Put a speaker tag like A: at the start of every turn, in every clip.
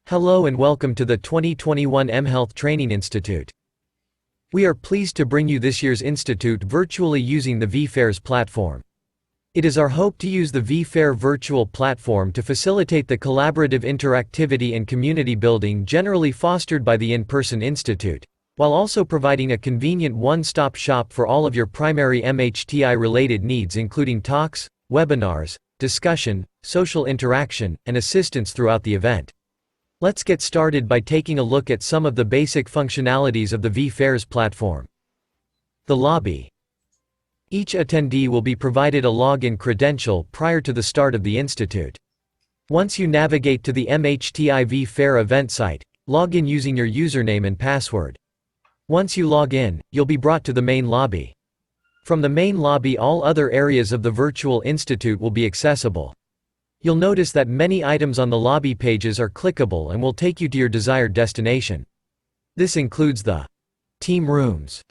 A: Hello and welcome to the 2021 mHealth Training Institute. We are pleased to bring you this year's Institute virtually using the vFairs platform. It is our hope to use the vFair virtual platform to facilitate the collaborative interactivity and community building generally fostered by the in-person Institute, while also providing a convenient one-stop shop for all of your primary mHTI-related needs including talks, webinars, discussion, social interaction, and assistance throughout the event. Let's get started by taking a look at some of the basic functionalities of the vFairs platform. The lobby. Each attendee will be provided a login credential prior to the start of the Institute. Once you navigate to the mHTI vFair event site, log in using your username and password. Once you log in, you'll be brought to the main lobby. From the main lobby, all other areas of the virtual Institute will be accessible. You'll notice that many items on the lobby pages are clickable and will take you to your desired destination. This includes the team rooms,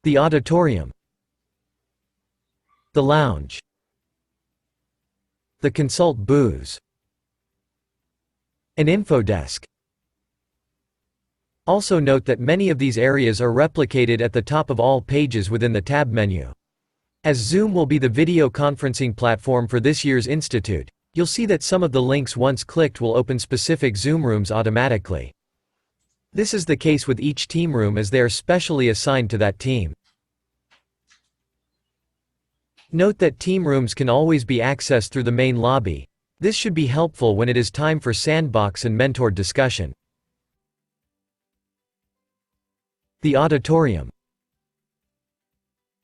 A: the auditorium, the lounge, the consult booths, and info desk. Also note that many of these areas are replicated at the top of all pages within the tab menu. As Zoom will be the video conferencing platform for this year's Institute, you'll see that some of the links once clicked will open specific Zoom rooms automatically. This is the case with each team room as they are specially assigned to that team. Note that team rooms can always be accessed through the main lobby. This should be helpful when it is time for Sandbox and mentored discussion. The auditorium.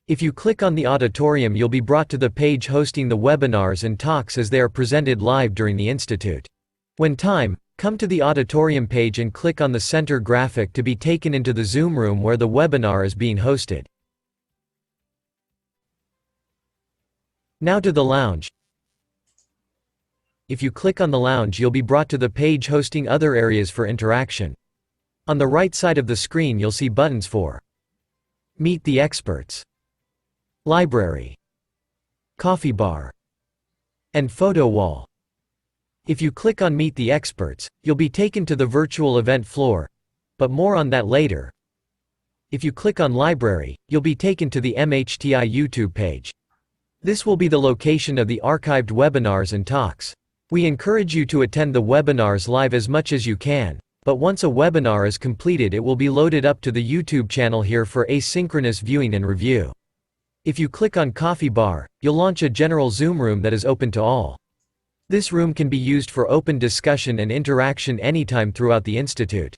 A: If you click on the auditorium, you'll be brought to the page hosting the webinars and talks as they are presented live during the Institute. When time, come to the auditorium page and click on the center graphic to be taken into the Zoom room where the webinar is being hosted. Now to the lounge. If you click on the lounge, you'll be brought to the page hosting other areas for interaction. On the right side of the screen, you'll see buttons for Meet the Experts, Library, Coffee Bar, and Photo Wall. If you click on Meet the Experts, you'll be taken to the virtual event floor, but more on that later. If you click on Library, you'll be taken to the mHTI YouTube page. This will be the location of the archived webinars and talks. We encourage you to attend the webinars live as much as you can, but once a webinar is completed, it will be loaded up to the YouTube channel here for asynchronous viewing and review. If you click on Coffee Bar, you'll launch a general Zoom room that is open to all. This room can be used for open discussion and interaction anytime throughout the Institute.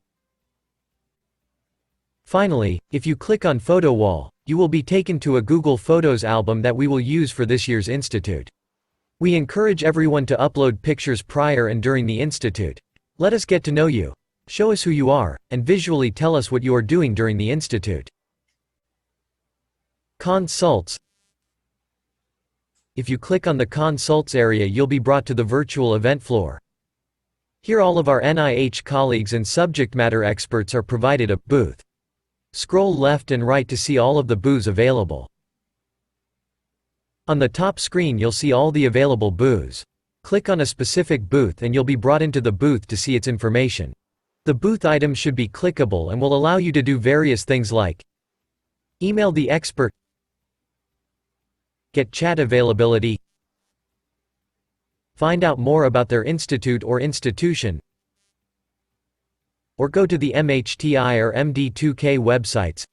A: Finally, if you click on Photo Wall, you will be taken to a Google Photos album that we will use for this year's Institute. We encourage everyone to upload pictures prior and during the Institute. Let us get to know you, show us who you are, and visually tell us what you are doing during the Institute. Consults. If you click on the Consults area, you'll be brought to the virtual event floor. Here all of our NIH colleagues and subject matter experts are provided a booth. Scroll left and right to see all of the booths available. On the top screen you'll see all the available booths. Click on a specific booth and you'll be brought into the booth to see its information. The booth item should be clickable and will allow you to do various things like email the expert, get chat availability, find out more about their institute or institution, or go to the mHTI or MD2K websites.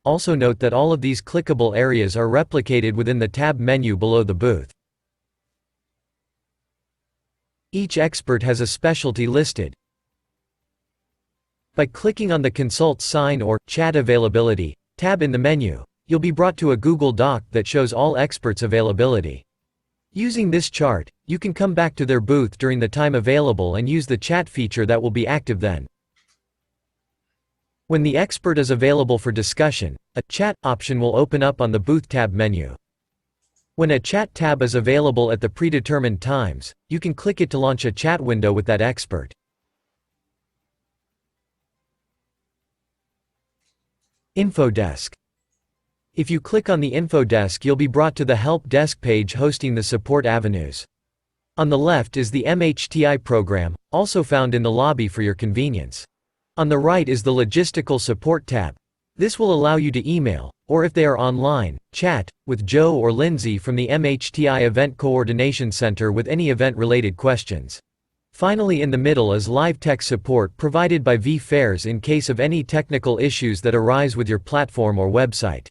A: Also note that all of these clickable areas are replicated within the tab menu below the booth. Each expert has a specialty listed. By clicking on the Consult sign or Chat Availability tab in the menu, you'll be brought to a Google Doc that shows all experts' availability. Using this chart, you can come back to their booth during the time available and use the chat feature that will be active then. When the expert is available for discussion, a chat option will open up on the Booth tab menu. When a chat tab is available at the predetermined times, you can click it to launch a chat window with that expert. Info Desk. If you click on the info desk, you'll be brought to the help desk page hosting the support avenues. On the left is the mHTI program, also found in the lobby for your convenience. On the right is the Logistical Support tab. This will allow you to email, or if they are online, chat, with Joe or Lindsay from the mHTI Event Coordination Center with any event-related questions. Finally, in the middle is live tech support provided by vFaires in case of any technical issues that arise with your platform or website.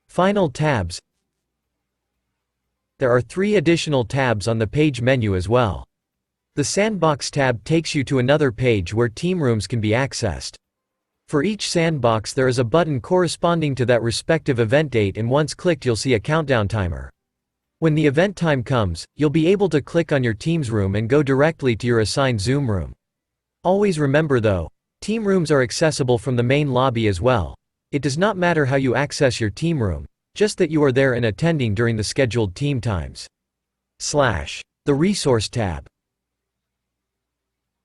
A: Final tabs. There are 3 additional tabs on the page menu as well. The Sandbox tab takes you to another page where team rooms can be accessed. For each sandbox there is a button corresponding to that respective event date, and once clicked you'll see a countdown timer. When the event time comes, you'll be able to click on your team's room and go directly to your assigned Zoom room. Always remember though, team rooms are accessible from the main lobby as well. It does not matter how you access your team room, just that you are there and attending during the scheduled team times. The Resource tab.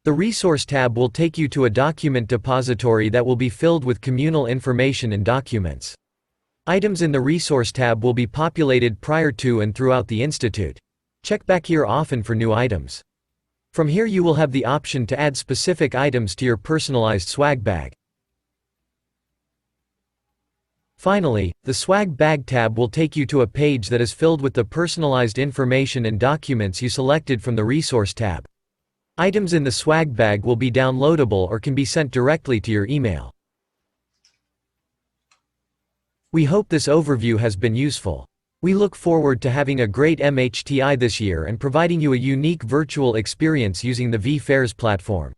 A: The Resource tab will take you to a document depository that will be filled with communal information and documents. Items in the Resource tab will be populated prior to and throughout the Institute. Check back here often for new items. From here you will have the option to add specific items to your personalized swag bag. Finally, the Swag Bag tab will take you to a page that is filled with the personalized information and documents you selected from the Resource tab. Items in the swag bag will be downloadable or can be sent directly to your email. We hope this overview has been useful. We look forward to having a great mHTI this year and providing you a unique virtual experience using the vFaires platform.